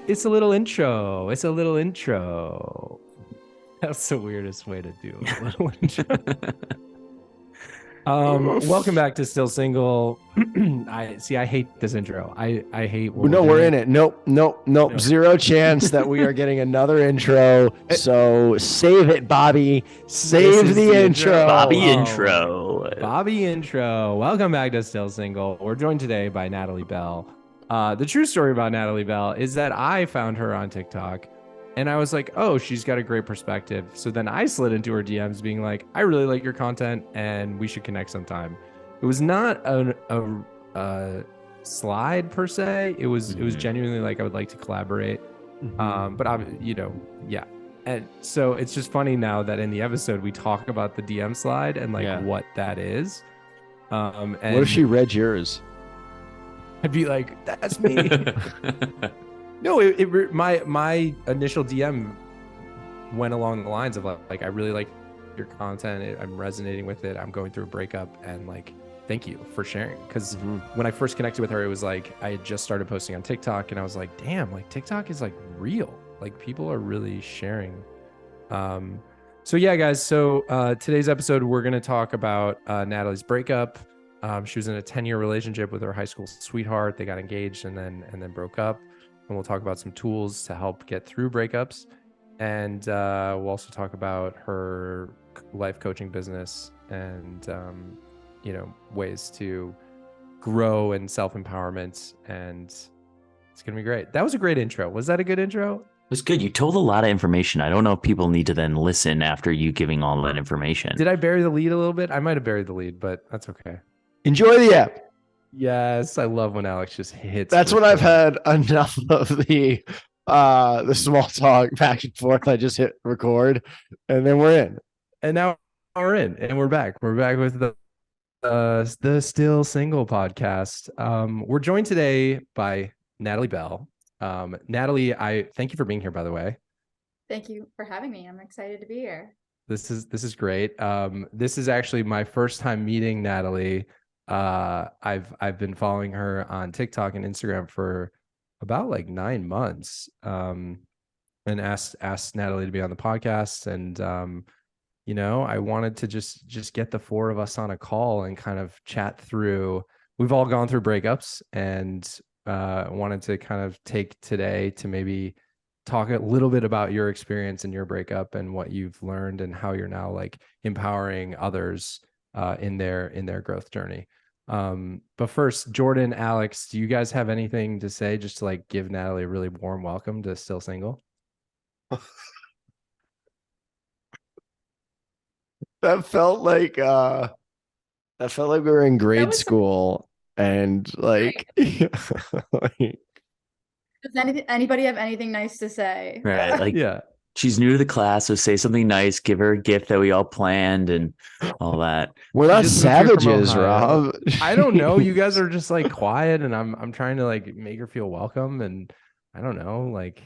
It's a little intro. It's a little intro. That's the weirdest way to do a little intro. Welcome back to Still Single. I hate this intro. I hate what No, we're we're doing. in it. Nope. No. Zero chance that we are getting another intro. So save it, Bobby. Save This is the intro. Bobby Oh, intro. Bobby intro. Welcome back to Still Single. We're joined today by Natalie Bell. The true story about Natalie Bell is that I found her on TikTok and I was like, oh, she's got a great perspective. So then I slid into her DMs being like, I really like your content and we should connect sometime. It was not a slide per se. It was genuinely like I would like to collaborate. But I, yeah. And so it's just funny now that in the episode we talk about the DM slide and what that is. And what if she read yours? I'd be like, that's me. No, my initial DM went along the lines of like I really like your content. I'm resonating with it. I'm going through a breakup and like thank you for sharing. Because when I first connected with her, it was like I had just started posting on TikTok and I was like, damn, like TikTok is like real. Like people are really sharing. So yeah, guys. So today's episode, we're gonna talk about Natalie's breakup. She was in a 10-year relationship with her high school sweetheart. They got engaged and then broke up. And we'll talk about some tools to help get through breakups. And we'll also talk about her life coaching business and, ways to grow and self-empowerment. And it's going to be great. That was a great intro. Was that a good intro? It was good. You told a lot of information. I don't know if people need to then listen after you giving all that information. Did I bury the lead a little bit? I might have buried the lead, but that's okay. Enjoy the app. Yes, I love when Alex just hits. That's when I've had enough of the small talk back and forth. I just hit record, and then we're in. And now we're in, and we're back. We're back with the Still Single podcast. We're joined today by Natalie Bell. Natalie, I thank you for being here. By the way, thank you for having me. I'm excited to be here. This is great. This is actually my first time meeting Natalie. I've been following her on TikTok and Instagram for about like 9 months. And asked Natalie to be on the podcast. And I wanted to just get the four of us on a call and kind of chat through. We've all gone through breakups and wanted to kind of take today to maybe talk a little bit about your experience in your breakup and what you've learned and how you're now like empowering others in their growth journey. But first, Jordan, Alex, do you guys have anything to say just to like give Natalie a really warm welcome to Still Single? That felt like we were in grade school and like, does anybody have anything nice to say? Right. Like, yeah. She's new to the class, so say something nice, give her a gift that we all planned and all that. We're not savages, Rob. I don't know. You guys are just like quiet and I'm trying to like make her feel welcome. And I don't know, like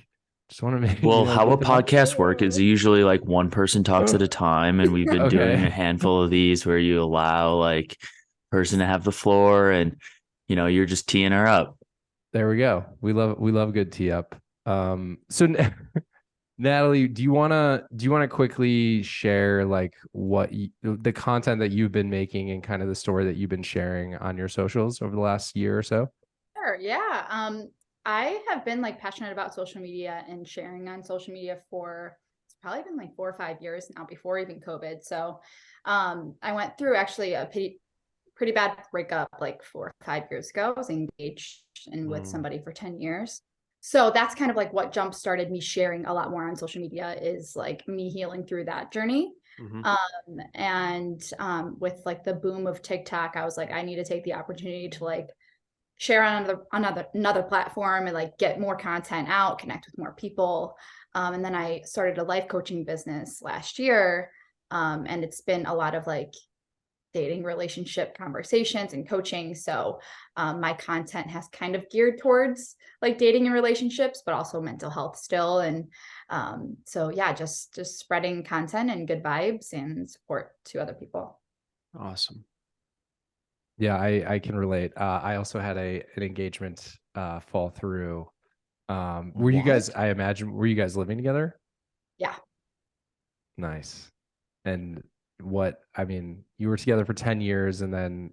just want to make how a podcast work is usually like one person talks at a time. And we've been doing a handful of these where you allow like person to have the floor and you're just teeing her up. There we go. We love good tee up. So Natalie, do you want to quickly share like the content that you've been making and kind of the story that you've been sharing on your socials over the last year or so? Sure. Yeah. I have been like passionate about social media and sharing on social media it's probably been like 4 or 5 years now, before even COVID. So I went through actually a pretty bad breakup like 4 or 5 years ago. I was engaged and with somebody for 10 years. So that's kind of like what jump started me sharing a lot more on social media, is like me healing through that journey. With like the boom of TikTok, I was like, I need to take the opportunity to like share on another platform and like get more content out, connect with more people. And then I started a life coaching business last year. And it's been a lot of like dating, relationship conversations and coaching. So my content has kind of geared towards like dating and relationships, but also mental health still. And so yeah, just spreading content and good vibes and support to other people. Awesome. Yeah, I can relate. I also had an engagement fall through. Were you guys, What? I imagine, were you guys living together? Yeah. Nice. And I mean, you were together for 10 years and then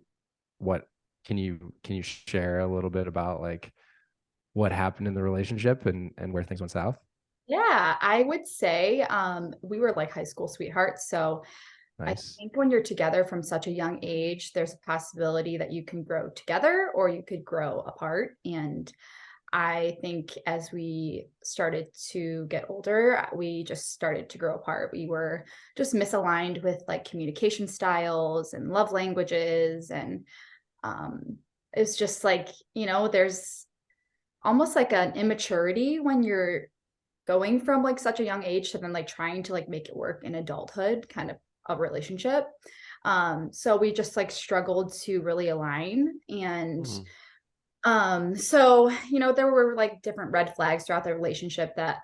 what can you share a little bit about like what happened in the relationship and where things went south? Yeah, I would say we were like high school sweethearts. So I Nice. think when you're together from such a young age, there's a possibility that you can grow together or you could grow apart. And I think as we started to get older, we just started to grow apart. We were just misaligned with like communication styles and love languages. And it's just like, there's almost like an immaturity when you're going from like such a young age to then like trying to like make it work in adulthood kind of a relationship. So we just like struggled to really align. And Mm. so, there were like different red flags throughout the relationship that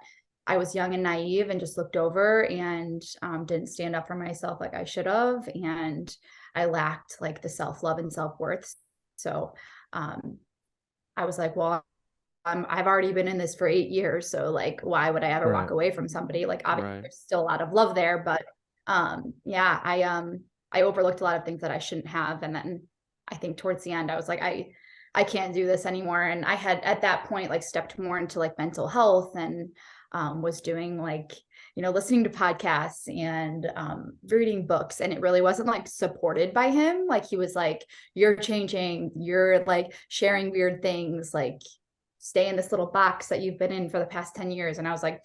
I was young and naive and just looked over and didn't stand up for myself like I should have. And I lacked like the self-love and self-worth. So um, I was like, well, I've already been in this for 8 years. So like, why would I ever walk Right. away from somebody? Like, obviously Right. there's still a lot of love there, but yeah, I overlooked a lot of things that I shouldn't have. And then I think towards the end, I was like, I can't do this anymore. And I had at that point like stepped more into like mental health and was doing like, listening to podcasts and reading books. And it really wasn't like supported by him. Like he was like, you're changing, you're like sharing weird things, like stay in this little box that you've been in for the past 10 years. And I was like,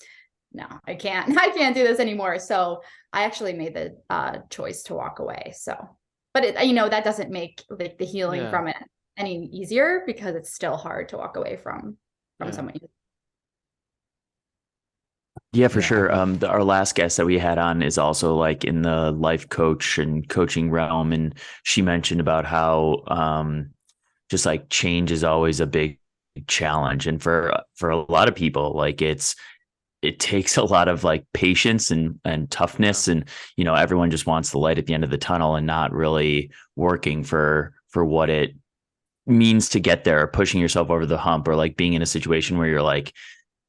no, I can't do this anymore. So I actually made the choice to walk away. So, but that doesn't make like the healing Yeah. from it any easier because it's still hard to walk away from Yeah. someone. Yeah, for Yeah, sure. Our last guest that we had on is also like in the life coach and coaching realm, and she mentioned about how just like change is always a big challenge, and for a lot of people, like it takes a lot of like patience and toughness, and everyone just wants the light at the end of the tunnel and not really working for what it means to get there, or pushing yourself over the hump, or like being in a situation where you're like,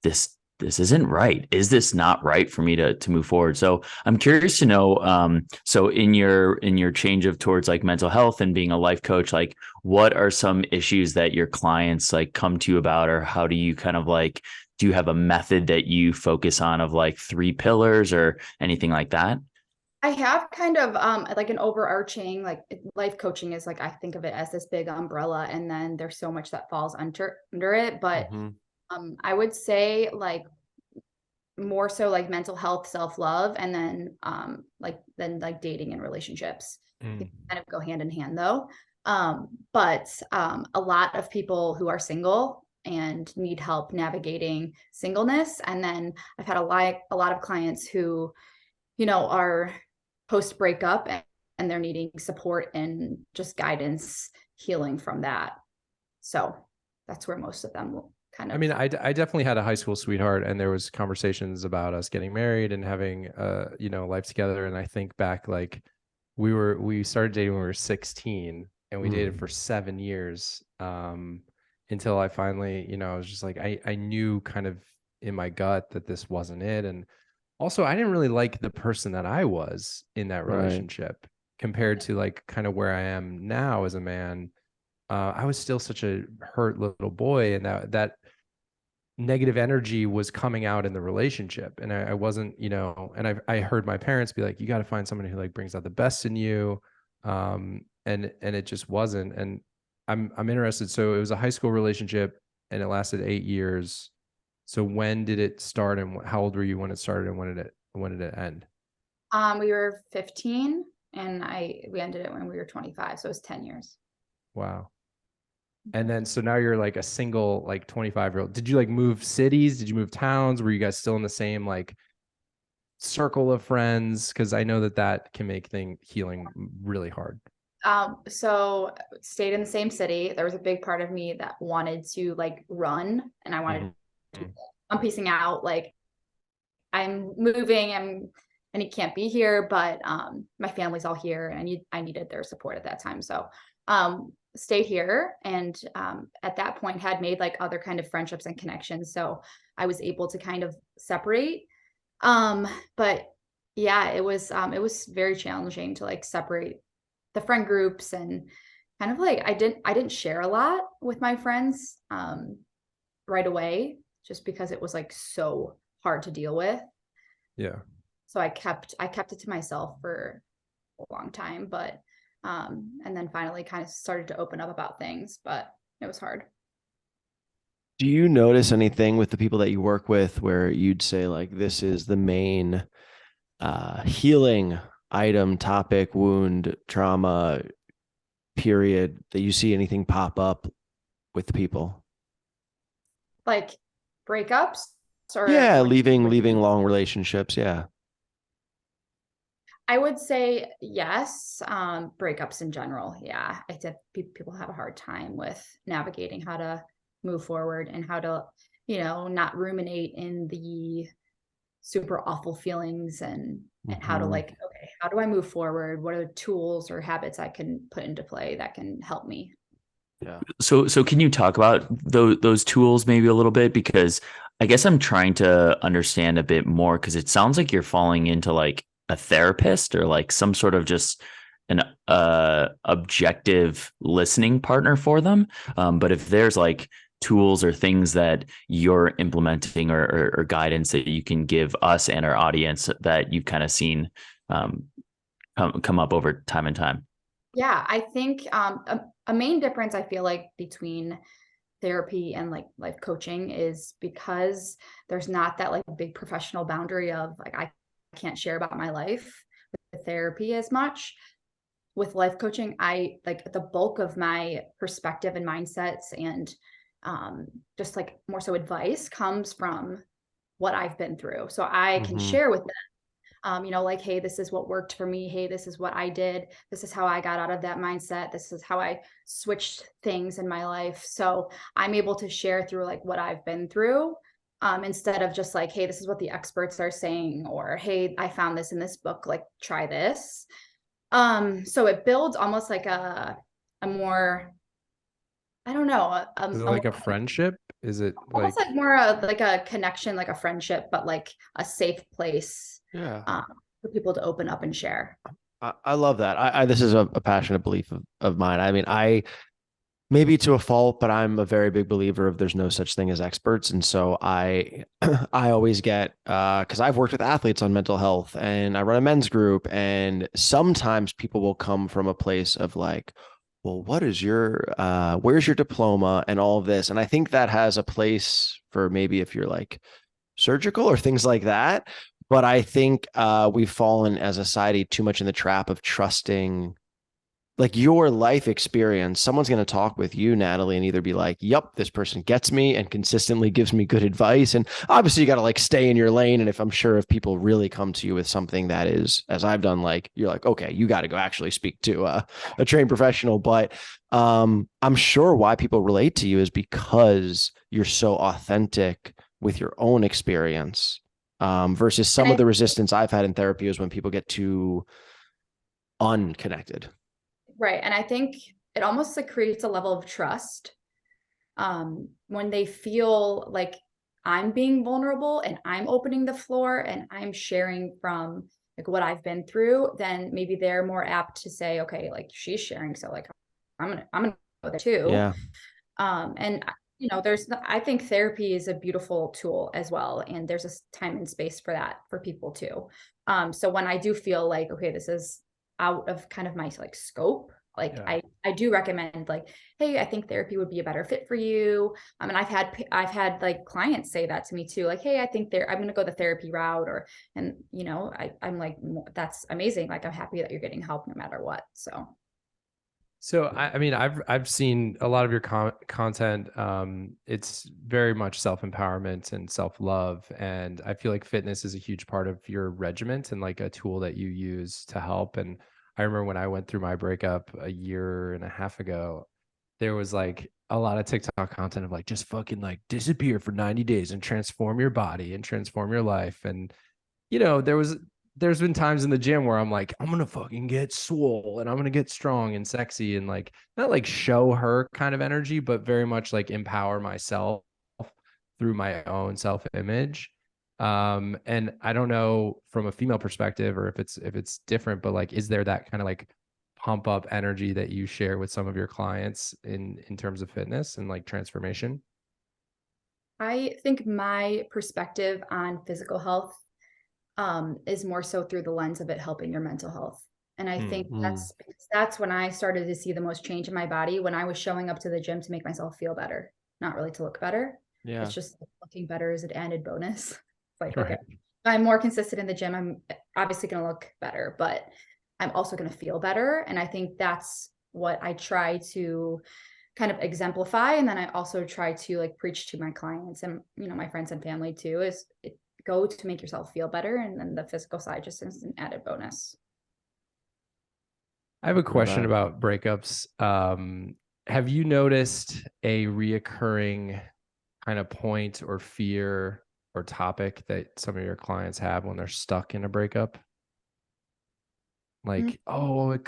this isn't right. Is this not right for me to move forward? So I'm curious to know. So in your change of towards like mental health and being a life coach, like what are some issues that your clients like come to you about, or how do you kind of like, do you have a method that you focus on of like 3 pillars or anything like that? I have kind of like an overarching like life coaching is like I think of it as this big umbrella and then there's so much that falls under it. But Mm-hmm. I would say like more so like mental health, self-love, and then like dating and relationships. I think they kind of go hand in hand though. But a lot of people who are single and need help navigating singleness. And then I've had a lot of clients who, are post breakup and they're needing support and just guidance healing from that. So that's where most of them will kind I of. mean, I definitely had a high school sweetheart, and there was conversations about us getting married and having life together. And I think back, like we started dating when we were 16, and we dated for 7 years, until I finally, I was just like, I knew kind of in my gut that this wasn't it. And also, I didn't really like the person that I was in that Right. relationship compared to like kind of where I am now as a man. I was still such a hurt little boy, and that negative energy was coming out in the relationship. And I wasn't, and I heard my parents be like, you got to find someone who like brings out the best in you. And it just wasn't. And I'm interested. So it was a high school relationship and it lasted 8 years. So when did it start and how old were you when it started and when did it end? We were 15 and we ended it when we were 25. So it was 10 years. Wow. And then, so now you're like a single, like 25-year-old. Did you like move cities? Did you move towns? Were you guys still in the same like circle of friends? Because I know that can make healing really hard. So stayed in the same city. There was a big part of me that wanted to like run and I wanted to, I'm piecing out, like I'm moving and he can't be here, but my family's all here and I needed their support at that time. So stayed here, and at that point had made like other kind of friendships and connections. So I was able to kind of separate. But yeah, it was very challenging to like separate the friend groups, and kind of like I didn't share a lot with my friends right away, just because it was like so hard to deal with. Yeah. So I kept it to myself for a long time, but and then finally kind of started to open up about things, but it was hard. Do you notice anything with the people that you work with where you'd say like this is the main healing item, topic, wound, trauma, period, that you see anything pop up with the people? Like breakups or Yeah, like leaving long relationships. Yeah. I would say yes. Breakups in general. Yeah. I think people have a hard time with navigating how to move forward and how to, not ruminate in the super awful feelings, and how to like, okay, how do I move forward? What are the tools or habits I can put into play that can help me? Yeah. So can you talk about those tools maybe a little bit? Because I guess I'm trying to understand a bit more, because it sounds like you're falling into like a therapist or like some sort of just an objective listening partner for them. But if there's like tools or things that you're implementing, or guidance that you can give us and our audience that you've kind of seen come up over time and time. Yeah, I think a main difference I feel like between therapy and like life coaching is because there's not that like big professional boundary of like I can't share about my life with therapy as much. With life coaching, I like the bulk of my perspective and mindsets, and just like more so advice comes from what I've been through. So I can share with them, like, hey, this is what worked for me. Hey, this is what I did. This is how I got out of that mindset. This is how I switched things in my life. So I'm able to share through like what I've been through, instead of just like, hey, this is what the experts are saying, or hey, I found this in this book, like try this. So it builds almost like a more, I don't know, Is it like a friendship? Is it almost like like more like a connection, like a friendship, but like a safe place, Yeah. for people to open up and share. I love that. This is a passionate belief of mine. I mean, maybe to a fault, but I'm a very big believer of there's no such thing as experts. And so I I always get because I've worked with athletes on mental health, and I run a men's group, and sometimes people will come from a place of like, well, what is your where's your diploma and all of this? And I think that has a place for maybe if you're like surgical or things like that. But I think we've fallen as a society too much in the trap of trusting like your life experience. Someone's going to talk with you, Natalie, and either be like, yep, this person gets me and consistently gives me good advice. And obviously you got to like stay in your lane. And if people really come to you with something that is, as I've done, like, you're like, okay, you got to go actually speak to a trained professional. But I'm sure why people relate to you is because you're so authentic with your own experience, versus some of the resistance I've had in therapy is when people get too unconnected. Right. And I think it almost like creates a level of trust, when they feel like I'm being vulnerable and I'm opening the floor and I'm sharing from like what I've been through. Then maybe they're more apt to say, okay, like she's sharing, so like I'm gonna go there too. Yeah. And I think therapy is a beautiful tool as well, and there's a time and space for that for people too. So when I do feel like, okay, this is out of kind of my like scope, like I do recommend like, hey, I think therapy would be a better fit for you. And I've had like clients say that to me too, like, hey, I think I'm going to go the therapy route, and I'm like, that's amazing, like I'm happy that you're getting help no matter what. So I mean, I've seen a lot of your content. It's very much self-empowerment and self-love, and I feel like fitness is a huge part of your regiment and like a tool that you use to help. And I remember when I went through my breakup a year and a half ago, there was like a lot of TikTok content of like just fucking like disappear for 90 days and transform your body and transform your life. And there was there's been times in the gym where I'm like, I'm gonna fucking get swole and I'm gonna get strong and sexy and like not like show her kind of energy, but very much like empower myself through my own self-image. And I don't know from a female perspective or if it's different, but like, is there that kind of like pump up energy that you share with some of your clients in terms of fitness and like transformation? I think my perspective on physical health is more so through the lens of it helping your mental health. And I think that's when I started to see the most change in my body, when I was showing up to the gym to make myself feel better, not really to look better. Yeah. It's just looking better is an added bonus. It's like, Right. okay, if I'm more consistent in the gym, I'm obviously going to look better, but I'm also going to feel better. And I think that's what I try to kind of exemplify. And then I also try to like preach to my clients and, you know, my friends and family too, is go to make yourself feel better. And then the physical side just is an added bonus. I have a question about breakups. Have you noticed a reoccurring kind of point or fear or topic that some of your clients have when they're stuck in a breakup? Like, oh, it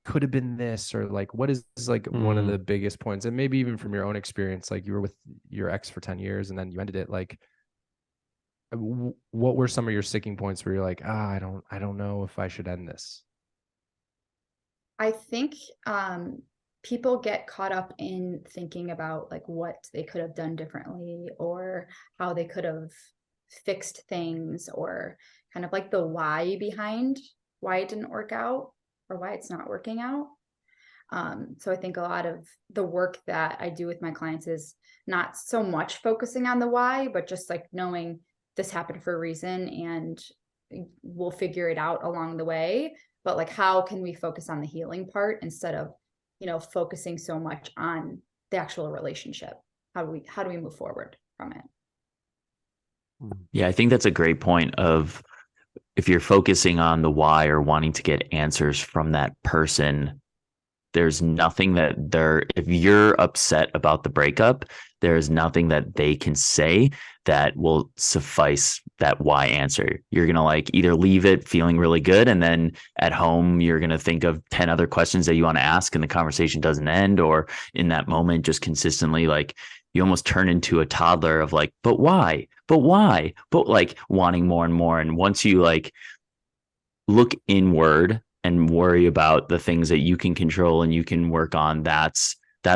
could have been this, or like, what is like one of the biggest points? And maybe even from your own experience, like you were with your ex for 10 years and then you ended it. Like, what were some of your sticking points where you're like, I don't know if I should end this? I think people get caught up in thinking about like what they could have done differently or how they could have fixed things, or kind of like the why behind why it didn't work out or why it's not working out. So I think a lot of the work that I do with my clients is not so much focusing on the why, but just like knowing this happened for a reason and we'll figure it out along the way. But like, how can we focus on the healing part instead of, you know, focusing so much on the actual relationship? How do we move forward from it? Yeah, I think that's a great point of if you're focusing on the why or wanting to get answers from that person, there's nothing that if you're upset about the breakup, there's nothing that they can say that will suffice that why answer. You're going to like either leave it feeling really good, and then at home, you're going to think of 10 other questions that you want to ask and the conversation doesn't end, or in that moment, just consistently like you almost turn into a toddler of like, but why? But why? But like wanting more and more. And once you like look inward and worry about the things that you can control and you can work on, that's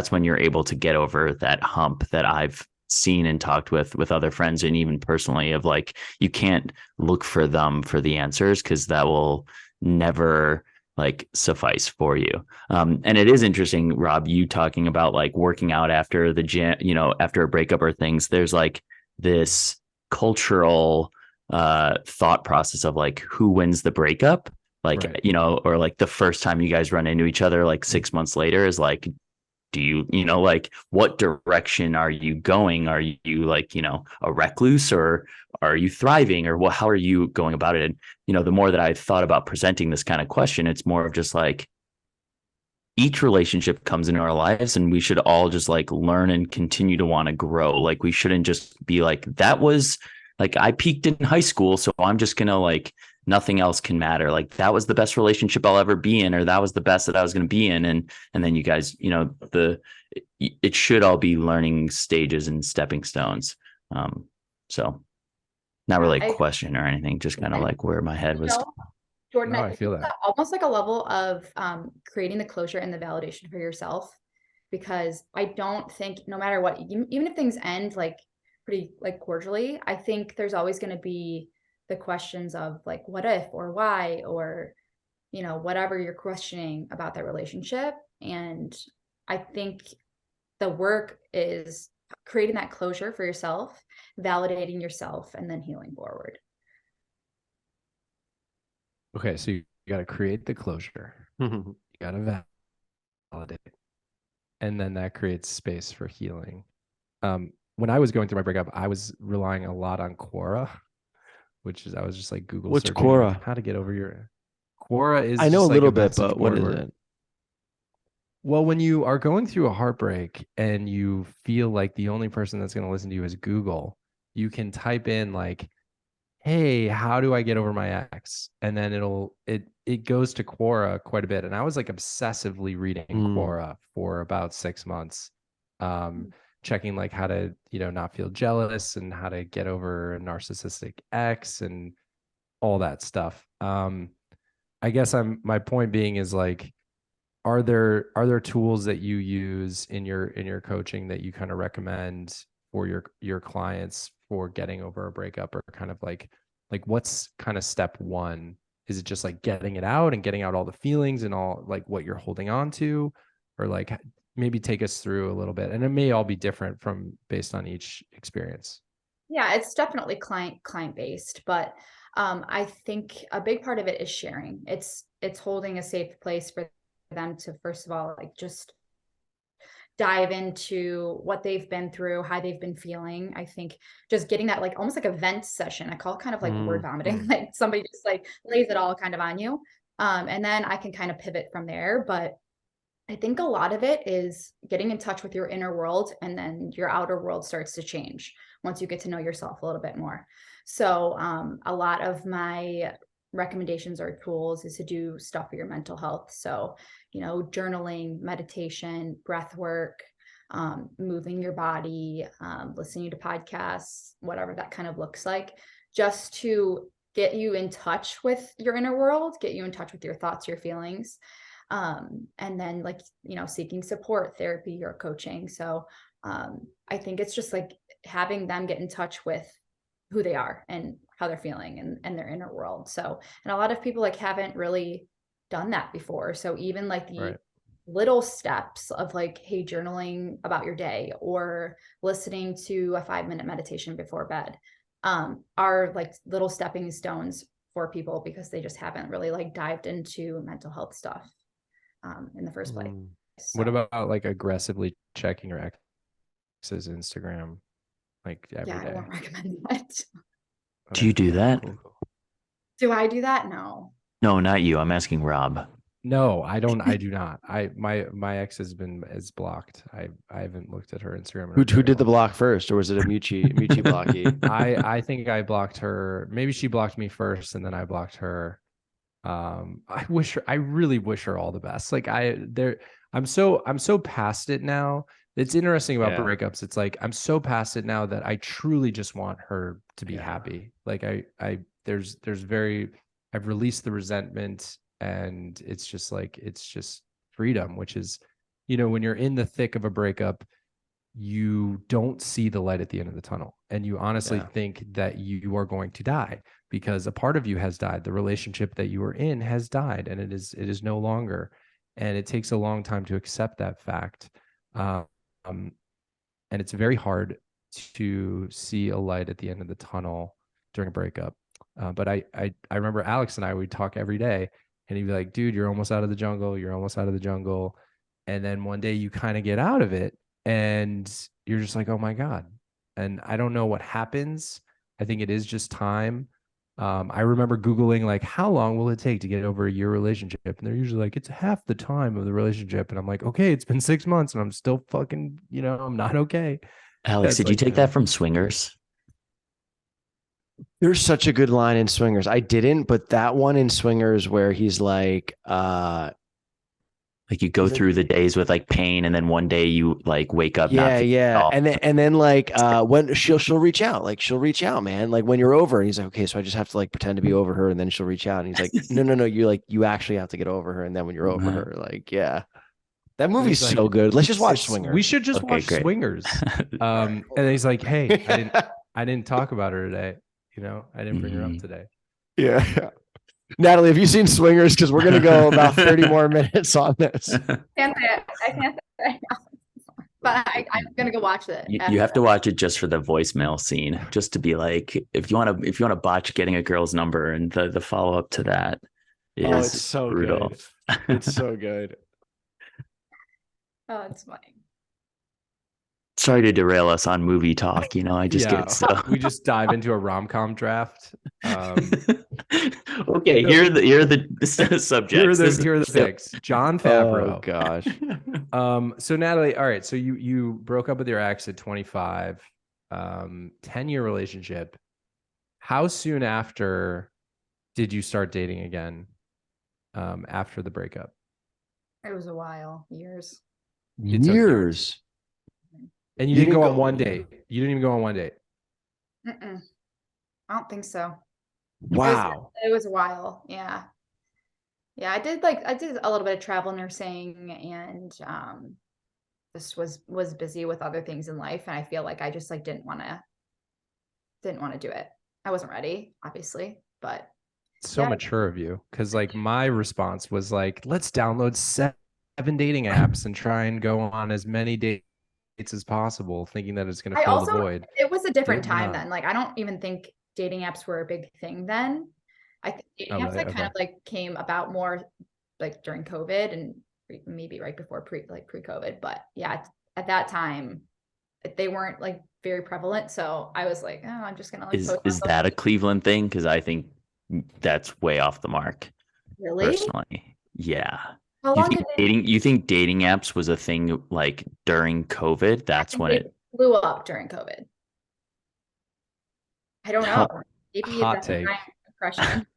when you're able to get over that hump that I've seen and talked with other friends and even personally of like, you can't look for them for the answers because that will never like suffice for you. And it is interesting, Rob, you talking about like working out after the gym, you know, after a breakup or things, there's like this cultural thought process of like who wins the breakup, like right. You know, or like the first time you guys run into each other like 6 months later is like, do you know, like what direction are you going? Are you like, you know, a recluse, or are you thriving, or how are you going about it? And you know, the more that I've thought about presenting this kind of question, it's more of just like each relationship comes into our lives and we should all just like learn and continue to want to grow. Like we shouldn't just be like, that was like, I peaked in high school, so I'm just going to like, nothing else can matter. Like that was the best relationship I'll ever be in, or that was the best that I was going to be in. And then you guys, you know, it should all be learning stages and stepping stones. So not really a question or anything, just kind of like where my head was. Jordan, I feel that almost like a level of creating the closure and the validation for yourself, because I don't think no matter what, even if things end like pretty like cordially, I think there's always going to be the questions of like, what if, or why, or, you know, whatever you're questioning about that relationship. And I think the work is creating that closure for yourself, validating yourself, and then healing forward. Okay, so you got to create the closure. You got to validate, and then that creates space for healing. When I was going through my breakup, I was relying a lot on Quora, which is I was just like Google What's searching Quora? how to get over your Quora is I know just a little like bit, but what is it? Well, when you are going through a heartbreak and you feel like the only person that's going to listen to you is Google, you can type in like, hey, how do I get over my ex? And then it goes to Quora quite a bit. And I was like obsessively reading Quora for about 6 months, checking like how to, not feel jealous and how to get over a narcissistic ex and all that stuff. I guess my point being is like, are there tools that you use in your coaching that you kind of recommend for your clients for getting over a breakup, or kind of like what's kind of step one? Is it just like getting it out and getting out all the feelings and all like what you're holding on to, or like maybe take us through a little bit? And it may all be different from based on each experience. Yeah, it's definitely client based, but I think a big part of it is sharing. It's holding a safe place for them to, first of all, like just dive into what they've been through, how they've been feeling. I think just getting that, like almost like a vent session. I call it kind of like word vomiting, like somebody just like lays it all kind of on you. And then I can kind of pivot from there. But I think a lot of it is getting in touch with your inner world, and then your outer world starts to change once you get to know yourself a little bit more. So a lot of my recommendations or tools is to do stuff for your mental health. So, journaling, meditation, breath work, moving your body, listening to podcasts, whatever that kind of looks like, just to get you in touch with your inner world, get you in touch with your thoughts, your feelings. And then seeking support, therapy, or coaching. So I think it's just like having them get in touch with who they are and how they're feeling and their inner world. So, and a lot of people like haven't really done that before. So even like the little steps of like, hey, journaling about your day or listening to a 5-minute meditation before bed are like little stepping stones for people, because they just haven't really like dived into mental health stuff in the first place. So, what about like aggressively checking your ex's Instagram like every day? I won't recommend that. Okay. Do you do that? Cool. Do I do that? No. No, not you. I'm asking Rob. No, I don't. I do not. My ex is blocked. I haven't looked at her Instagram. Who did the block first, or was it a Mucci blocky? I think I blocked her. Maybe she blocked me first, and then I blocked her. I really wish her all the best. Like I'm so past it now. It's interesting about breakups. It's like I'm so past it now that I truly just want her to be happy. Like I've released the resentment, and it's just freedom, which is, when you're in the thick of a breakup, you don't see the light at the end of the tunnel, and you honestly think that you are going to die, because a part of you has died. The relationship that you were in has died, and it is no longer. And it takes a long time to accept that fact. And it's very hard to see a light at the end of the tunnel during a breakup. But I remember Alex and I would talk every day, and he'd be like, dude, you're almost out of the jungle. You're almost out of the jungle. And then one day you kind of get out of it, and you're just like, oh my God. And I don't know what happens. I think it is just time. I remember Googling like, how long will it take to get over a year relationship? And they're usually like, it's half the time of the relationship. And I'm like, okay, it's been 6 months and I'm still fucking, I'm not okay. Alex, did you take that from Swingers? There's such a good line in Swingers. I didn't, but that one in Swingers where he's like you go through the days with like pain, and then one day you like wake up. And then like when she'll reach out, man, like when you're over. And he's like, okay, so I just have to like pretend to be over her, and then she'll reach out. And he's like, no, you actually have to get over her, and then when you're over her, like, that movie's so good. Let's just watch Swingers. We should just watch Swingers. And he's like, hey, I didn't talk about her today. I didn't bring her up today. Yeah. Natalie, have you seen Swingers? Because we're going to go about 30 more minutes on this. I can't say right now. But I'm going to go watch it. You have to watch it just for the voicemail scene, just to be like, if you want to botch getting a girl's number, and the follow up to that is it's so brutal. Good. It's so good. Oh, it's funny. Sorry to derail us on movie talk. I just get so. We just dive into a rom-com draft. Okay, here are the subjects. Here are the picks. Jon Favreau. Oh gosh. So Natalie, all right. So you broke up with your ex at 25, 10-year relationship. How soon after did you start dating again? After the breakup? It was a while, years. It took Years. And you You didn't didn't go on go- one date. You didn't even go on one date. Mm-mm. I don't think so. Wow. It was a while. Yeah. Yeah, I did a little bit of travel nursing and this was busy with other things in life, and I feel like I just like didn't want to do it. I wasn't ready, obviously, but So yeah. mature of you. Because like my response was like, let's download 7 dating apps and try and go on as many dates as possible, thinking that it's going to I fill the also void. it was a different Did time not. then. Like I don't even think dating apps were a big thing then. I think dating Oh, apps really? like kind Okay. of like came about more like during COVID and maybe right before pre-COVID. But yeah, at that time they weren't like very prevalent. So I was like, oh, I'm just gonna like Is post is myself. that a Cleveland thing? Because I think that's way off the mark, Really? personally. Yeah. How long did it? You think dating apps was a thing like during COVID? I That's think when they it blew up during COVID. I don't know. Hot, Maybe hot that's take. my impression.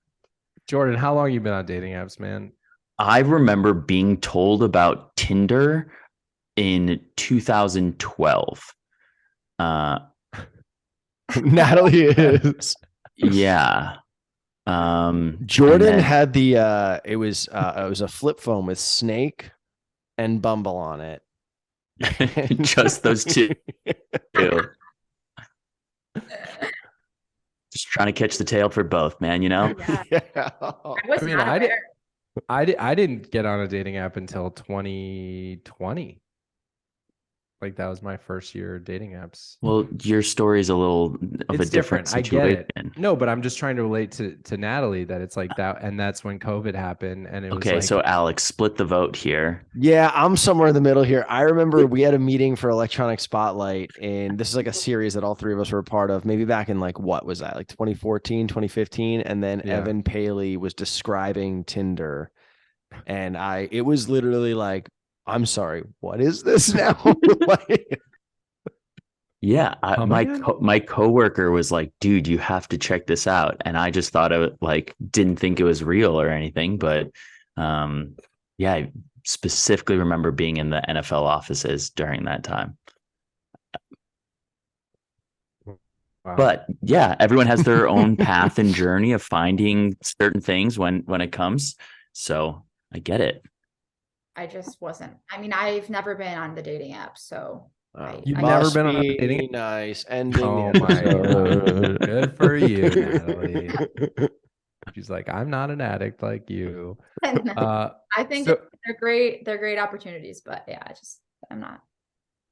Jordan, how long you been on dating apps, man? I remember being told about Tinder in 2012. Natalie is. Yeah. And Jordan then had it was a flip phone with Snake and Bumble on it. just those two. Just trying to catch the tail for both, man, you know? Yeah. Yeah. I was I mean, not aware. I didn't get on a dating app until 2020. Like that was my first year dating apps. Well, your story is a little of It's a different I get situation. it. No, but I'm just trying to relate to Natalie that it's like that, and that's when COVID happened, and it was Okay, like, so Alex, split the vote here. Yeah, I'm somewhere in the middle here. I remember we had a meeting for Electronic Spotlight, and this is like a series that all three of us were a part of, maybe back in like, what was that, like 2014, 2015? And then Yeah. Evan Paley was describing Tinder. And it was literally like, I'm sorry, what is this now? Like, Yeah, Come again? my coworker was like, "Dude, you have to check this out," and I just thought it like didn't think it was real or anything, but yeah, I specifically remember being in the NFL offices during that time. wow. But yeah, everyone has their own path and journey of finding certain things when it comes. So I get it. I just wasn't. I mean, I've never been on the dating app, so You've I never must been on a be dating app? nice ending. Oh the my episode. God. Good for you, Natalie. She's like, I'm not an addict like you. I think So- they're great. They're great opportunities, but yeah, I'm not.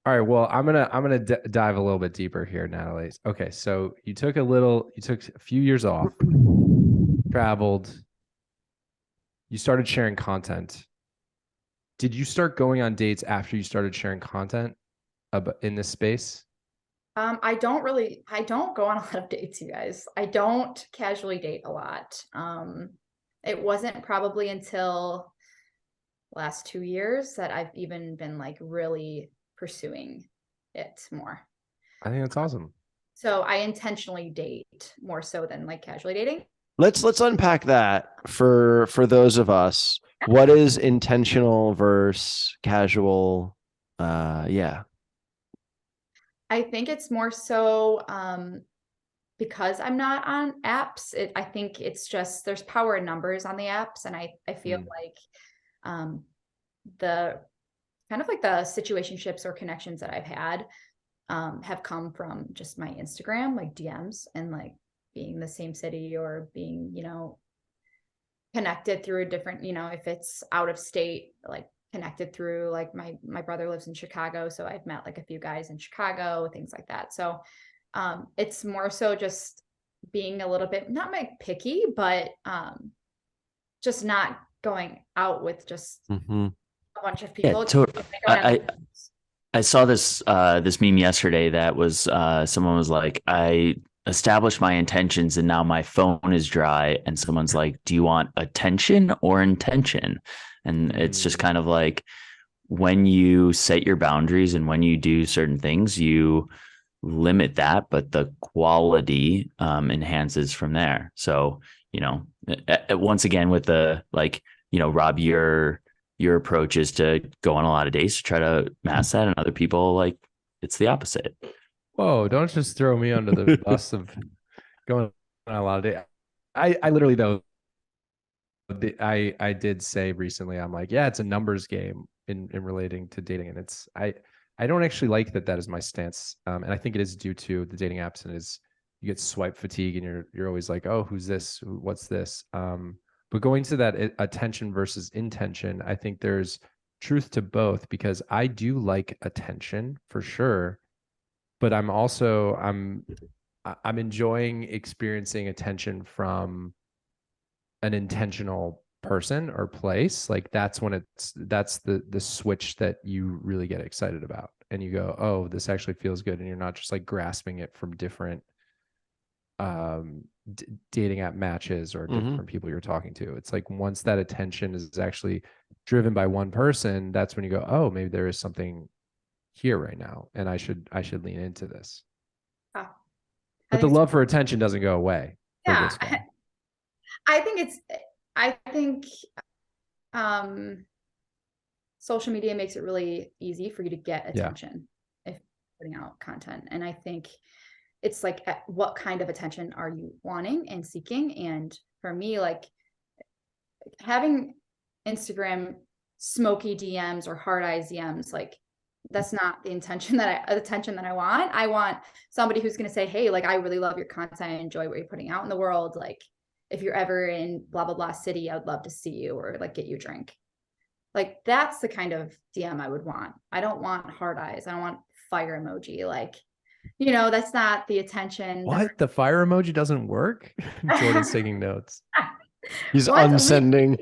All right. Well, I'm gonna dive a little bit deeper here, Natalie. Okay, so you took a few years off, traveled, you started sharing content. Did you start going on dates after you started sharing content in this space? I don't go on a lot of dates, you guys. I don't casually date a lot. It wasn't probably until last 2 years that I've even been like really pursuing it more. I think that's awesome. So I intentionally date more so than like casually dating. Let's unpack that for those of us. What is intentional versus casual? Yeah. I think it's more so because I'm not on apps. I think it's just there's power in numbers on the apps, and I feel like the kind of like the situationships or connections that I've had have come from just my Instagram, like DMs, and like being in the same city or being, connected through a different, if it's out of state, like connected through like my brother lives in Chicago, so I've met like a few guys in Chicago, things like that. So it's more so just being a little bit not like picky, but just not going out with just a bunch of people. I saw this meme yesterday that was someone was like, I established my intentions and now my phone is dry, and someone's like, do you want attention or intention? And it's just kind of like when you set your boundaries and when you do certain things, you limit that, but the quality enhances from there. So, you know, once again, with the, like, you know, Rob, your approach is to go on a lot of dates to try to mask that, and other people, like, it's the opposite. Whoa, don't just throw me under the bus of going on a lot of days. I literally, though, I did say recently, I'm like, yeah, it's a numbers game in relating to dating. And it's, I don't actually like that is my stance. And I think it is due to the dating apps, and is you get swipe fatigue, and you're always like, oh, who's this? What's this? But going to that attention versus intention, I think there's truth to both, because I do like attention for sure, but I'm enjoying experiencing attention from an intentional person or place. Like that's that's the switch that you really get excited about, and you go, oh, this actually feels good, and you're not just like grasping it from different dating app matches or different people you're talking to. It's like once that attention is actually driven by one person, that's when you go, oh, maybe there is something here right now, and I should lean into this. But the love for attention doesn't go away for this guy. I think social media makes it really easy for you to get attention if you're putting out content. And I think it's like, what kind of attention are you wanting and seeking? And for me, like, having Instagram smoky DMs or hard eyes DMs, like, that's not the attention that I want. I want somebody who's going to say, hey, like, I really love your content. I enjoy what you're putting out in the world. Like, if you're ever in blah, blah, blah city, I would love to see you, or like get you a drink. Like, that's the kind of DM I would want. I don't want hard eyes. I don't want fire emoji. Like, you know, that's not the attention. What? The fire emoji doesn't work? Jordan's taking notes. He's unsending.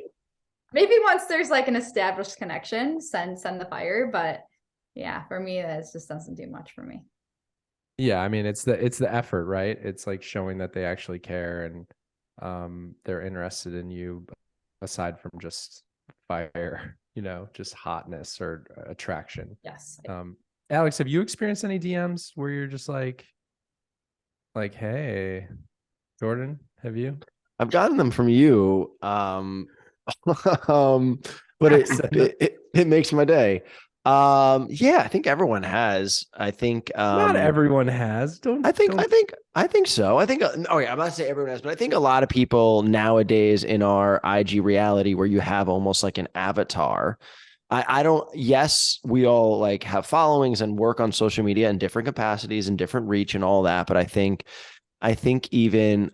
Maybe once there's like an established connection, send the fire. But yeah, for me, that just doesn't do much for me. Yeah, I mean, it's the effort, right? It's like showing that they actually care, and they're interested in you, aside from just fire, you know, just hotness or attraction. Yes. Alex, have you experienced any DMs where you're just like, hey, Jordan, have you? I've gotten them from you. But it makes my day. Yeah, I think everyone has. I think not everyone has. I think so. I think I'm not gonna say everyone has, but I think a lot of people nowadays in our IG reality, where you have almost like an avatar. I don't, yes, we all like have followings and work on social media in different capacities and different reach and all that. But I think even,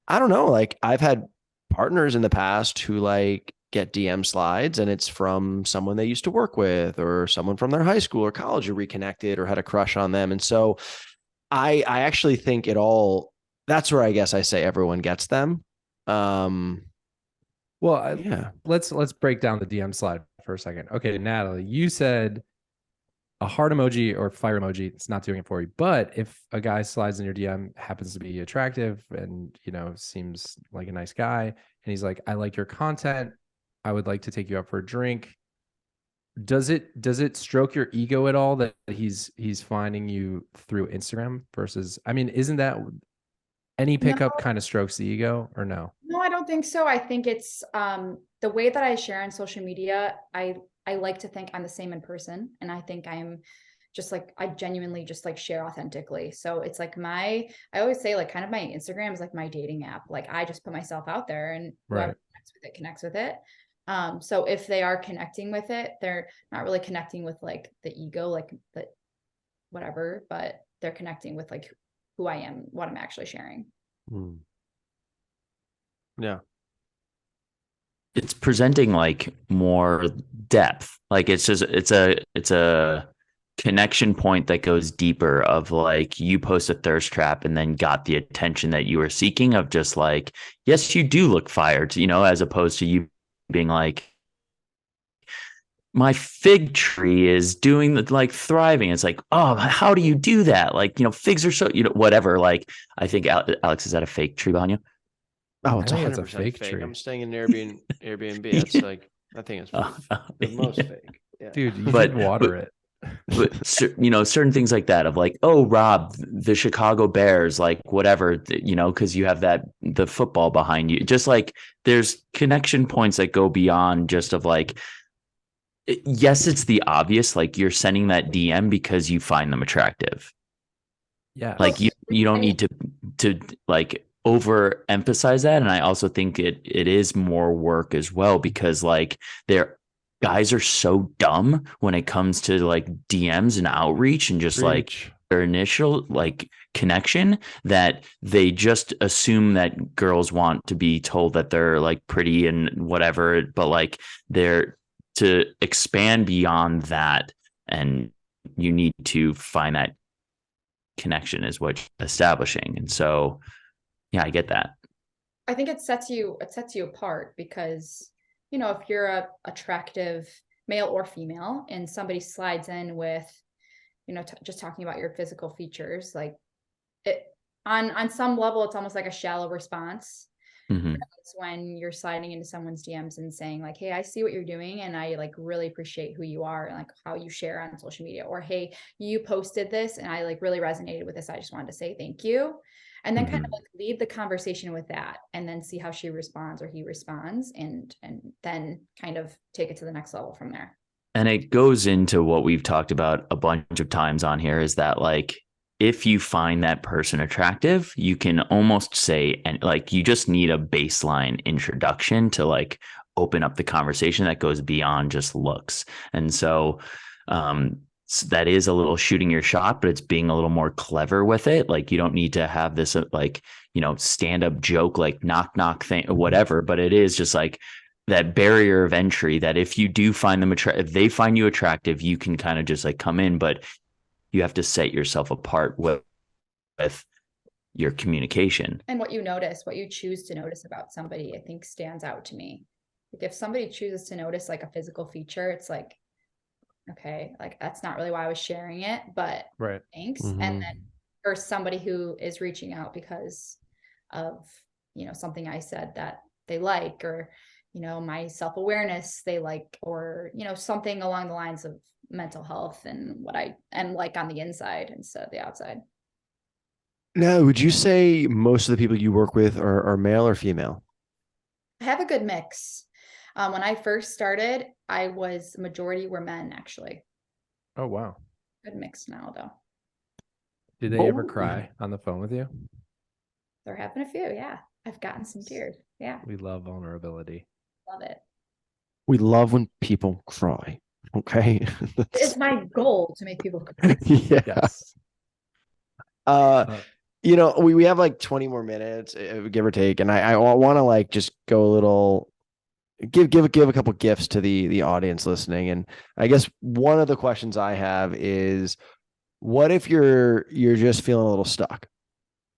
I don't know, like I've had partners in the past who like get DM slides, and it's from someone they used to work with, or someone from their high school or college who reconnected or had a crush on them. And so I actually think that's where I guess I say everyone gets them. Yeah, let's break down the DM slide for a second. Okay, Natalie, you said a heart emoji or fire emoji, it's not doing it for you. But if a guy slides in your DM, happens to be attractive and, you know, seems like a nice guy, and he's like, I like your content, I would like to take you out for a drink. Does it stroke your ego at all that he's finding you through Instagram versus, I mean, isn't that any pickup kind of strokes the ego, or no? No, I don't think so. I think it's the way that I share on social media. I like to think I'm the same in person, and I think I'm just like, I genuinely just like share authentically. So it's like I always say, like, kind of my Instagram is like my dating app. Like, I just put myself out there, and whoever connects with it. So if they are connecting with it, they're not really connecting with like the ego, like the whatever, but they're connecting with like who I am, what I'm actually sharing. Yeah. It's presenting like more depth. Like it's a connection point that goes deeper, of like, you post a thirst trap and then got the attention that you were seeking, of just like, yes, you do look fired, you know, as opposed to you being like, my fig tree is doing the, like, thriving. It's like, oh, how do you do that? Like, you know, figs are so, you know, whatever. Like, I think Alex, is that a fake tree behind you? Oh, it's 100% a fake tree. I'm staying in Airbnb. It's like, I think it's the most fake. Yeah. Dude, you should water it. but certain things like that of like, oh, Rob, the Chicago Bears, like whatever, because you have the football behind you. Just like there's connection points that go beyond just of like, yes, it's the obvious, like you're sending that DM because you find them attractive. Yes. Like you don't need to like overemphasize that. And I also think it is more work as well, because like guys are so dumb when it comes to like DMs and outreach and just like their initial like connection, that they just assume that girls want to be told that they're like pretty and whatever, but like they're to expand beyond that, and you need to find that connection is what you're establishing. And so yeah, I get that. I think it sets you apart because, if you're a attractive male or female and somebody slides in with, just talking about your physical features, like it on some level, it's almost like a shallow response. Mm-hmm. When you're sliding into someone's DMs and saying like, hey, I see what you're doing and I like really appreciate who you are and like how you share on social media, or hey, you posted this and I like really resonated with this, I just wanted to say thank you. And then kind of like lead the conversation with that, and then see how she responds or he responds, and then kind of take it to the next level from there. And it goes into what we've talked about a bunch of times on here, is that like, if you find that person attractive, you can almost say, and like, you just need a baseline introduction to like open up the conversation that goes beyond just looks. And so, that is a little shooting your shot, but it's being a little more clever with it. Like, you don't need to have this like, stand up joke, like knock, knock thing or whatever, but it is just like that barrier of entry that if you do find them if they find you attractive, you can kind of just like come in, but you have to set yourself apart with your communication. And what you choose to notice about somebody, I think stands out to me. Like if somebody chooses to notice like a physical feature, it's like, okay, like that's not really why I was sharing it, but thanks. And then or somebody who is reaching out because of, something I said that they like, or, my self-awareness they like, or, something along the lines of mental health and what I am like on the inside instead of the outside. Now, would you say most of the people you work with are male or female? I have a good mix. When I first started, majority were men, actually. Oh, wow. Good mix now, though. Did they ever cry on the phone with you? There have been a few, yeah. I've gotten some tears. Yeah. We love vulnerability. Love it. We love when people cry. Okay. It's my goal to make people cry. Yeah. Yes. We have like 20 more minutes, give or take. And I want to like just go a little, give a couple gifts to the audience listening. And I guess one of the questions I have is, what if you're just feeling a little stuck?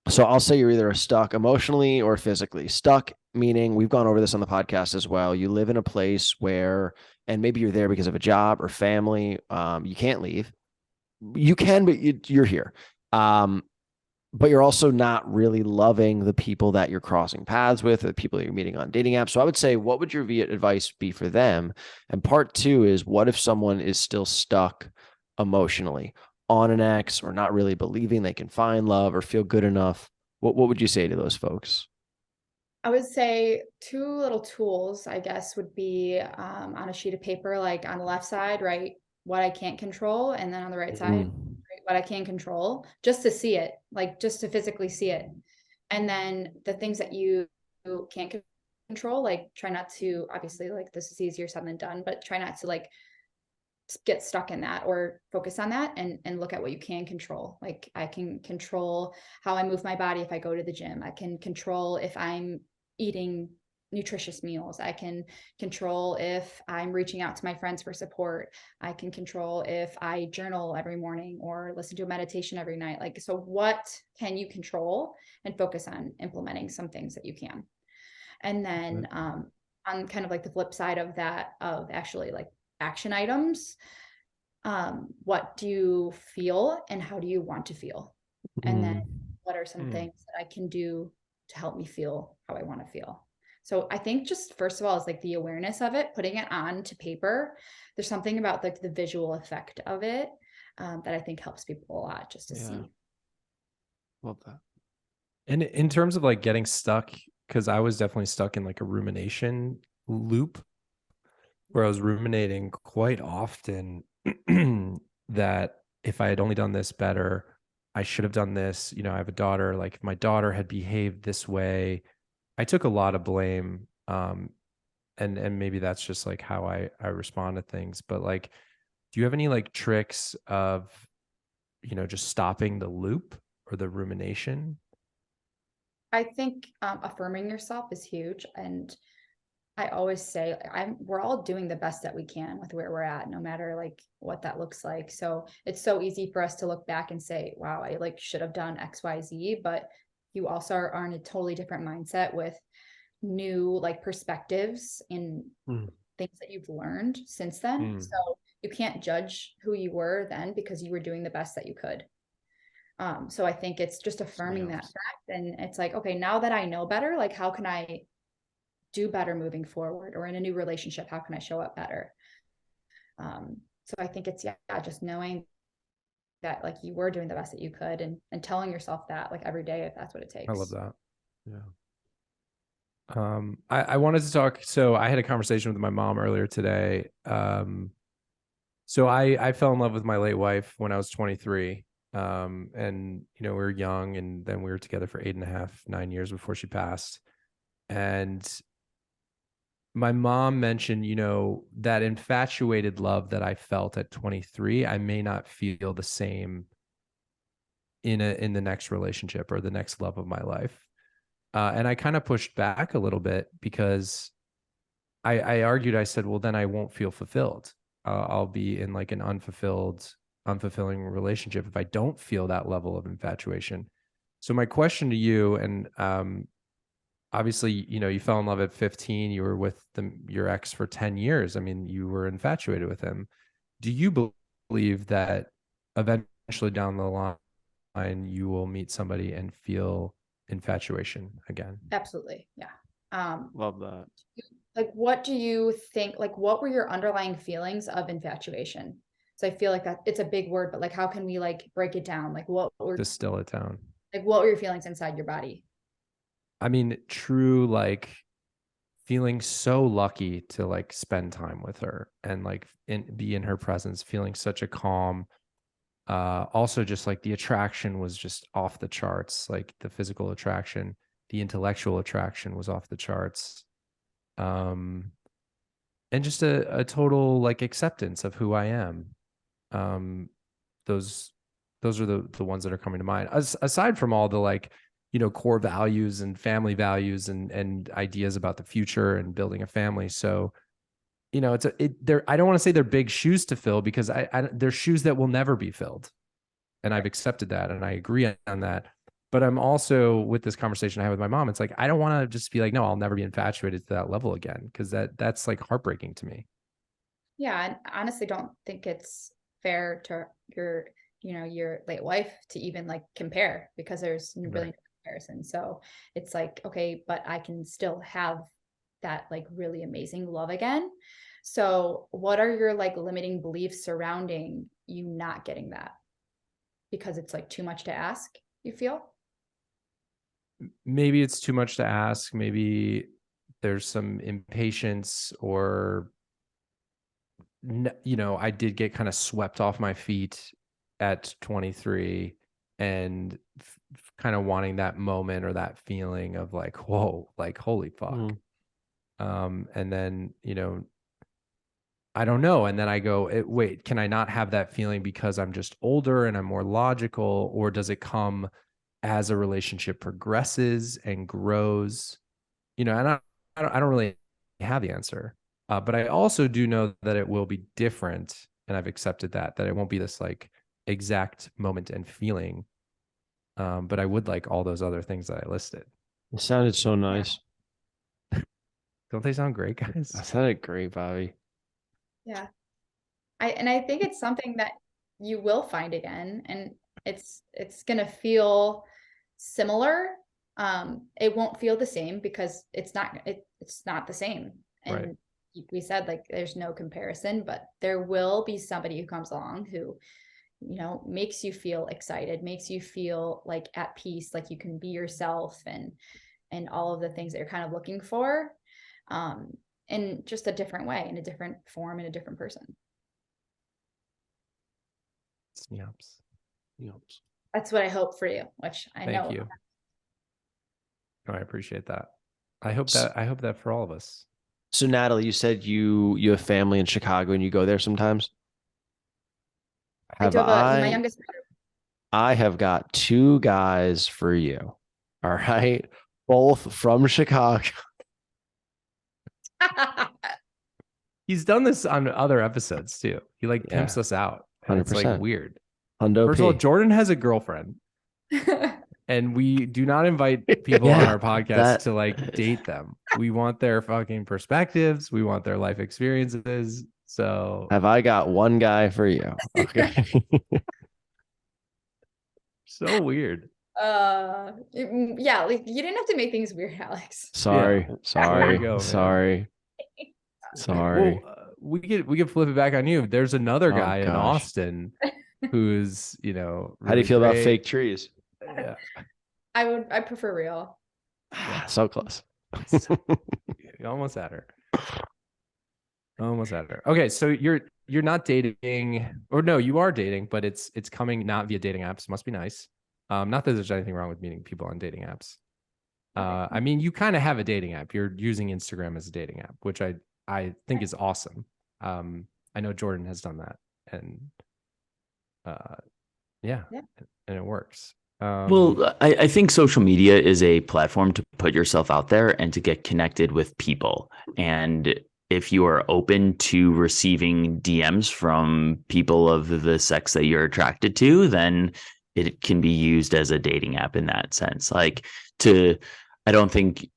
So I'll say you're either stuck emotionally or physically. Stuck meaning, we've gone over this on the podcast as well, you live in a place where, and maybe you're there because of a job or family, you can't leave. You can, but you're here. But you're also not really loving the people that you're crossing paths with, or the people that you're meeting on dating apps. So I would say, what would your advice be for them? And part two is, what if someone is still stuck emotionally on an ex, or not really believing they can find love or feel good enough? What would you say to those folks? I would say two little tools, I guess, would be on a sheet of paper, like on the left side, right, what I can't control, and then on the right side, right, what I can control, just to see it, like just to physically see it. And then the things that you can't control, like try not to, obviously, like this is easier said than done, but try not to like get stuck in that, or focus on that, and look at what you can control. Like I can control how I move my body if I go to the gym. I can control if I'm eating nutritious meals. I can control if I'm reaching out to my friends for support. I can control if I journal every morning or listen to a meditation every night. Like, so what can you control, and focus on implementing some things that you can. And then on kind of like the flip side of that, of actually like action items, what do you feel and how do you want to feel? And then what are some things that I can do to help me feel how I want to feel? So I think just first of all, is like the awareness of it, putting it on to paper. There's something about like the visual effect of it that I think helps people a lot just to see. Love that. And in terms of like getting stuck, because I was definitely stuck in like a rumination loop where I was ruminating quite often that if I had only done this better, I should have done this. You know, I have a daughter, like if my daughter had behaved this way, I took a lot of blame. And maybe that's just like how I respond to things. But like, do you have any like tricks of, you know, just stopping the loop or the rumination? I think affirming yourself is huge. And I always say we're all doing the best that we can with where we're at, no matter like what that looks like. So it's so easy for us to look back and say, wow, I like should have done XYZ, but you also are in a totally different mindset with new like perspectives in things that you've learned since then. So you can't judge who you were then because you were doing the best that you could. So I think it's just affirming that fact. And it's like, okay, now that I know better, like how can I do better moving forward, or in a new relationship, how can I show up better? So I think it's just knowing that like you were doing the best that you could, and telling yourself that like every day if that's what it takes. I love that. Yeah. I wanted to talk. So I had a conversation with my mom earlier today. So I fell in love with my late wife when I was 23. And you know, we were young, and then we were together for 8.5, 9 years before she passed. And my mom mentioned, you know, that infatuated love that I felt at 23, I may not feel the same in the next relationship or the next love of my life. And I kind of pushed back a little bit because I argued, I said, well, then I won't feel fulfilled. I'll be in like an unfulfilling relationship if I don't feel that level of infatuation. So my question to you, and obviously, you know, you fell in love at 15, you were with your ex for 10 years. I mean, you were infatuated with him. Do you believe that eventually down the line, you will meet somebody and feel infatuation again? Absolutely. Yeah. Love that. Like, what do you think, like, what were your underlying feelings of infatuation? So I feel like that it's a big word, but like, how can we like break it down? Like, Distill it down. like, what were your feelings inside your body? I mean, true, like feeling so lucky to like spend time with her and like be in her presence, feeling such a calm. Also just like the attraction was just off the charts, like the physical attraction, the intellectual attraction was off the charts. Um, and just a total like acceptance of who I am. Um, those those are the ones that are coming to mind. Aside from all the like, you know, core values and family values and ideas about the future and building a family. So, you know, I don't want to say they're big shoes to fill because they're shoes that will never be filled. And I've accepted that and I agree on that. But I'm also, with this conversation I had with my mom, it's like, I don't want to just be like, no, I'll never be infatuated to that level again. Cause that's like heartbreaking to me. Yeah. I honestly don't think it's fair to your late wife to even like compare, because there's really no comparison. So it's like, okay, but I can still have that like really amazing love again. So what are your like limiting beliefs surrounding you not getting that? Because it's like too much to ask, you feel? Maybe it's too much to ask. Maybe there's some impatience, or you know, I did get kind of swept off my feet at 23 and kind of wanting that moment or that feeling of like, whoa, like holy fuck. And then, you know, I don't know. And then I go, wait, can I not have that feeling because I'm just older and I'm more logical, or does it come as a relationship progresses and grows? You know, and I don't really have the answer. But I also do know that it will be different, and I've accepted that it won't be this like exact moment and feeling. But I would like all those other things that I listed. It sounded so nice. Don't they sound great, guys? That sounded great, Bobby. Yeah. I think it's something that you will find again, and it's gonna feel similar, it won't feel the same because it's not the same. And Right. we said like there's no comparison, but there will be somebody who comes along who, you know, makes you feel excited, makes you feel like at peace, like you can be yourself and all of the things that you're kind of looking for, in just a different way, in a different form, in a different person. Snaps. That's what I hope for you, which I know. Thank you. Oh, I appreciate that. I hope that for all of us. So Natalie, you said you have family in Chicago and you go there sometimes. I do have my youngest brother. I have got two guys for you. All right. Both from Chicago. He's done this on other episodes too. He like pimps us out. And it's like 100%. weird. Hundo First P. of all, Jordan has a girlfriend. And we do not invite people on our podcast to like date them. We want their fucking perspectives. We want their life experiences. So have I got one guy for you? Okay. So weird. Yeah, like you didn't have to make things weird, Alex. Sorry. There you go, Sorry. Well, we could flip it back on you. There's another guy in Austin who's, you know, really how do you feel great. about fake trees? Yeah. I prefer real. So close. You almost had her. Okay, so you're not dating, or no, you are dating, but it's coming not via dating apps. Must be nice. Not that there's anything wrong with meeting people on dating apps. I mean, you kind of have a dating app. You're using Instagram as a dating app, which I think is awesome. I know Jordan has done that, and yeah, and it works. Well, I think social media is a platform to put yourself out there and to get connected with people. And if you are open to receiving DMs from people of the sex that you're attracted to, then it can be used as a dating app in that sense. Like I don't think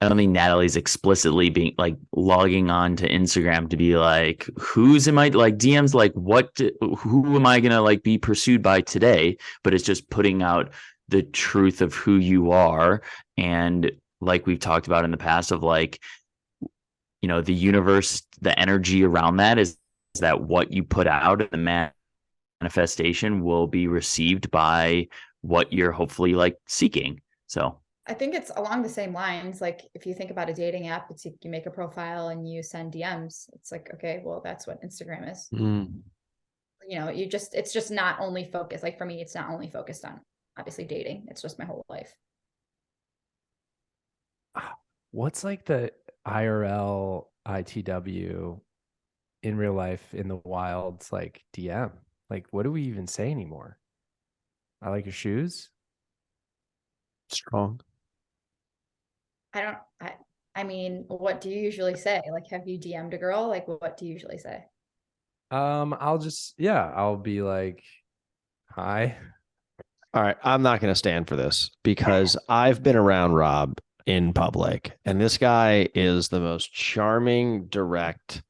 Natalie's explicitly being like logging on to Instagram to be like, who's am I like DMs, like who am I going to like be pursued by today? But it's just putting out the truth of who you are. And like we've talked about in the past of like, you know, the universe, the energy around that is that what you put out in the manifestation will be received by what you're hopefully like seeking. So I think it's along the same lines. Like if you think about a dating app, it's you make a profile and you send DMs. It's like, okay, well, that's what Instagram is. You know, it's just not only focused. Like for me, it's not only focused on obviously dating. It's just my whole life. What's like the IRL ITW in real life in the wilds, like DM? Like, what do we even say anymore? I like your shoes. Strong. I mean, what do you usually say? Like, have you DM'd a girl? Like, what do you usually say? I'll be like, hi. All right. I'm not going to stand for this because I've been around Rob in public and this guy is the most charming, direct.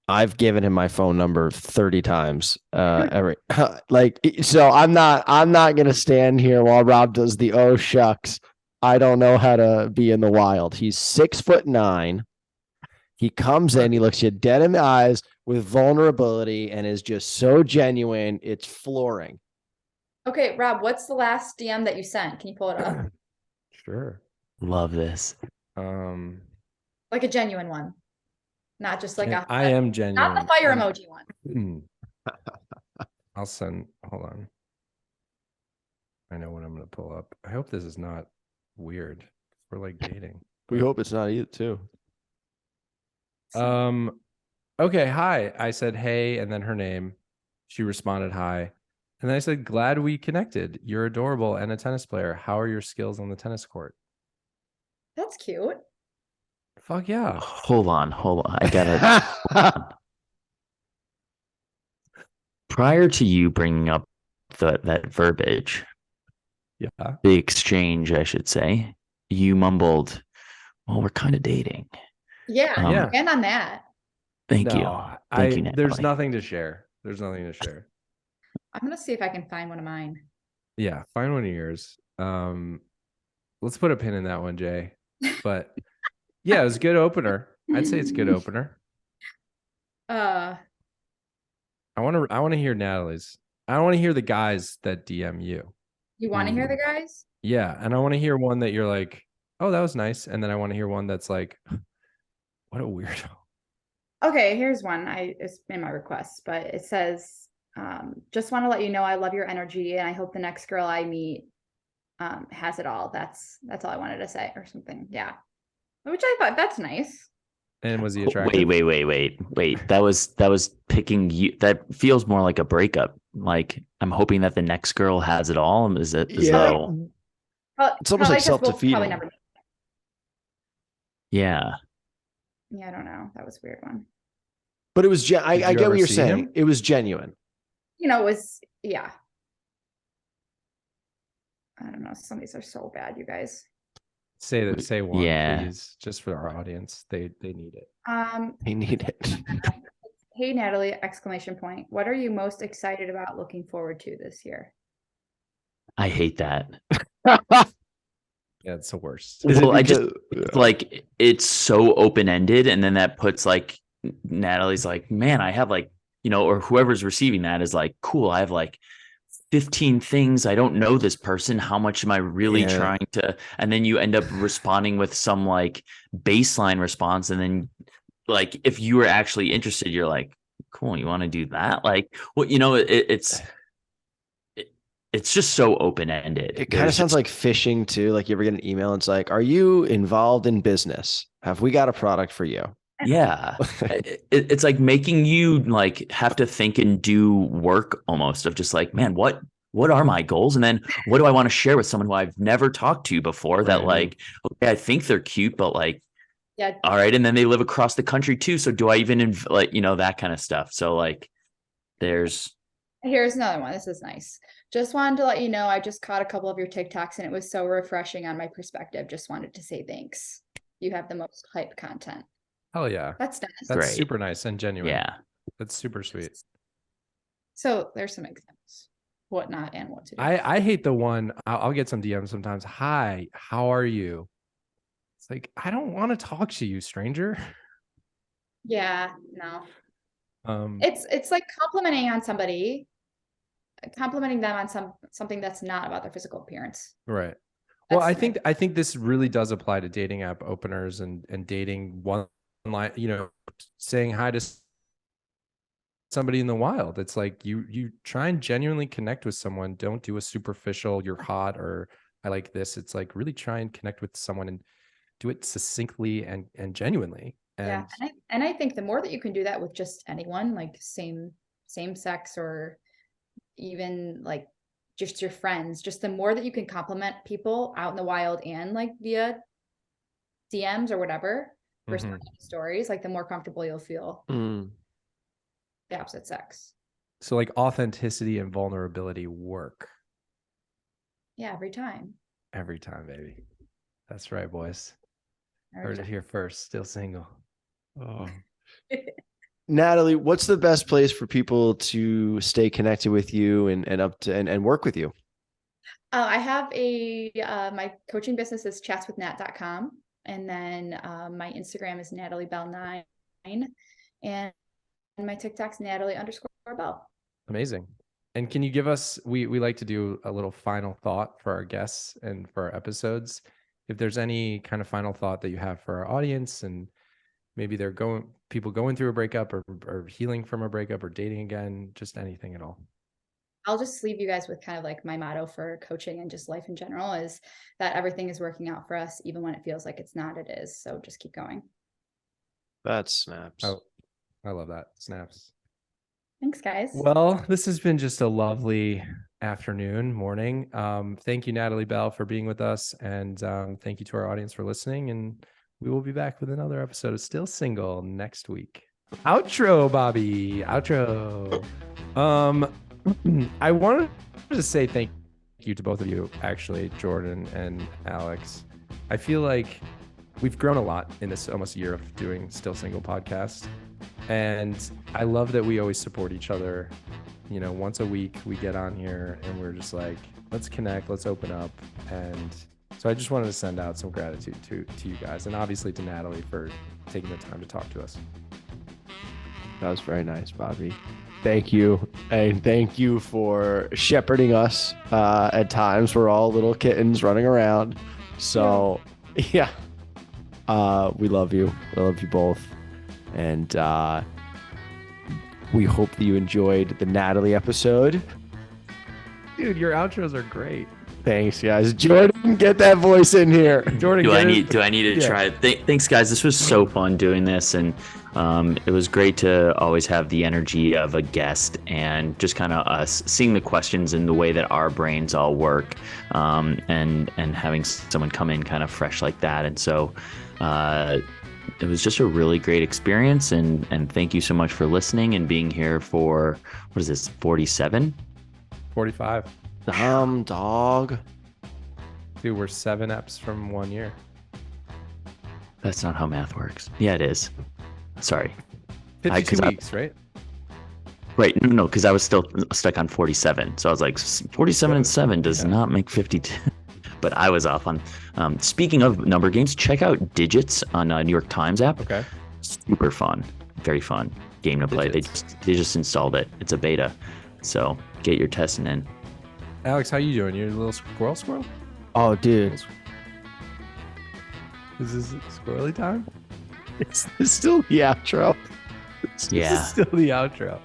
I've given him my phone number 30 times. So I'm not going to stand here while Rob does the, oh shucks, I don't know how to be in the wild. He's 6'9". He comes in, he looks you dead in the eyes with vulnerability and is just so genuine. It's flooring. Okay, Rob, what's the last DM that you sent? Can you pull it up? Sure. love this. Like a genuine one. Not just like I am genuine. Not the fire emoji one. I'll send, hold on. I know what I'm going to pull up. I hope this is not weird. We're like dating. We hope it's not you too. Okay, hi. I said, hey, and then her name. She responded, hi. And then I said, glad we connected. You're adorable and a tennis player. How are your skills on the tennis court? That's cute. Fuck yeah. Hold on. I gotta. Prior to you bringing up that verbiage, yeah, the exchange, I should say, you mumbled, "Well, we're kind of dating." Yeah, and on that. Thank you, Natalie. There's nothing to share. I'm gonna see if I can find one of mine. Yeah, find one of yours. let's put a pin in that one, Jay. But yeah, it was a good opener. I'd say it's a good opener. Uh, I want to hear Natalie's. I want to hear the guys that DM you. you want to hear the guys? Yeah, and I want to hear one that you're like, oh, that was nice, and then I want to hear one that's like, what a weirdo. Okay, here's one. It's in my requests, but it says, just want to let you know I love your energy and I hope the next girl I meet has it all. That's all I wanted to say or something. Yeah. Which I thought that's nice. And was he attractive? Wait. That was picking you. That feels more like a breakup. Like I'm hoping that the next girl has it all. Is that? Well, It's almost like because we'll probably self-defeating. never. Yeah. Yeah, I don't know. That was a weird one. But it was, I you get ever what you're see saying. him? It was genuine. You know, it was, yeah. I don't know. Some of these are so bad, you guys. Say one, Yeah. please, just for our audience. They need it. They need it. Hey, Natalie, exclamation point. What are you most excited about looking forward to this year? I hate that. Yeah, it's the worst. Well, like it's so open ended, and then that puts like Natalie's like, man, I have like, or whoever's receiving that is like, cool, I have like 15 things. I don't know this person. How much am I really trying to? And then you end up responding with some like baseline response, and then like if you were actually interested, you're like, cool, you want to do that? Like, well, it's just so open-ended. It kind of sounds like phishing too. Like you ever get an email and it's like, are you involved in business? Have we got a product for you? Yeah. It's like making you like have to think and do work almost of just like, man, what are my goals? And then what do I want to share with someone who I've never talked to before that like, okay, I think they're cute, but like, yeah, all right. And then they live across the country too. So do I even like, that kind of stuff. So like here's another one. This is nice. Just wanted to let you know I just caught a couple of your TikToks and it was so refreshing on my perspective. Just wanted to say thanks. You have the most hype content. Hell yeah. That's nice. That's great. super nice and genuine. Yeah. That's super sweet. So there's some examples. What not and what to do. I hate the one, I'll get some DMs sometimes. Hi, how are you? It's like, I don't want to talk to you, stranger. Yeah, no. It's like complimenting them on something that's not about their physical appearance. Right. Well, I think this really does apply to dating app openers and dating one line, saying hi to somebody in the wild. It's like you try and genuinely connect with someone. Don't do a superficial, you're hot or I like this. It's like really try and connect with someone and do it succinctly and genuinely. And yeah, and I think the more that you can do that with just anyone, like same sex or even like just your friends, just the more that you can compliment people out in the wild and like via DMs or whatever, responding to stories, like the more comfortable you'll feel. The opposite sex. So like authenticity and vulnerability work. Yeah, every time. Every time, baby. That's right, boys. Heard it here first. Still single. Oh. Natalie, what's the best place for people to stay connected with you and work with you? I have my coaching business is chatswithnat.com. And then my Instagram is Natalie Bell 9. And my TikTok's Natalie_Bell. Amazing. And can you give us, we like to do a little final thought for our guests and for our episodes. If there's any kind of final thought that you have for our audience, and maybe people going through a breakup or healing from a breakup or dating again, just anything at all. I'll just leave you guys with kind of like my motto for coaching and just life in general is that everything is working out for us, even when it feels like it's not, it is. So just keep going. That snaps. Oh, I love that. Snaps. Thanks, guys. Well, this has been just a lovely morning. Thank you, Natalie Bell, for being with us. And thank you to our audience for listening. And we will be back with another episode of Still Single next week. Outro, Bobby. Outro. I wanted to say thank you to both of you, actually, Jordan and Alex. I feel like we've grown a lot in this almost year of doing Still Single podcast. And I love that we always support each other. Once a week we get on here and we're just like, let's connect, let's open up. And So I just wanted to send out some gratitude to you guys, and obviously to Natalie for taking the time to talk to us. That was very nice, Bobby. Thank you. And thank you for shepherding us. At times, we're all little kittens running around. So, yeah. We love you. We love you both. And we hope that you enjoyed the Natalie episode. Dude, your outros are great. Thanks, guys. Jordan, get that voice in here. Jordan, Do I need to try? Thanks, guys. This was so fun doing this, and it was great to always have the energy of a guest and just kind of us seeing the questions and the way that our brains all work, and having someone come in kind of fresh like that. And so it was just a really great experience, and thank you so much for listening and being here for, what is this, 47? 45. Dog. Dude, we're 7 eps from 1 year. That's not how math works. Yeah, it is. Sorry. 52 weeks, right? Right. No, because I was still stuck on 47. So I was like, 47 and 7 does not make 52. But I was off on. Speaking of number games, check out Digits on New York Times app. Okay. Super fun. Very fun game to play. Digits. They just installed it. It's a beta. So get your testing in. Alex, how you doing? You a little squirrel? Oh, dude. Is this squirrely time? It's still the outro. Yeah. This is still the outro.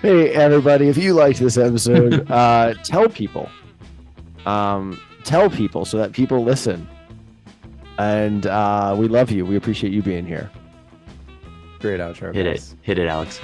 Hey, everybody. If you liked this episode, tell people. Tell people so that people listen. And we love you. We appreciate you being here. Great outro. Hit guys. it. Hit it, Alex.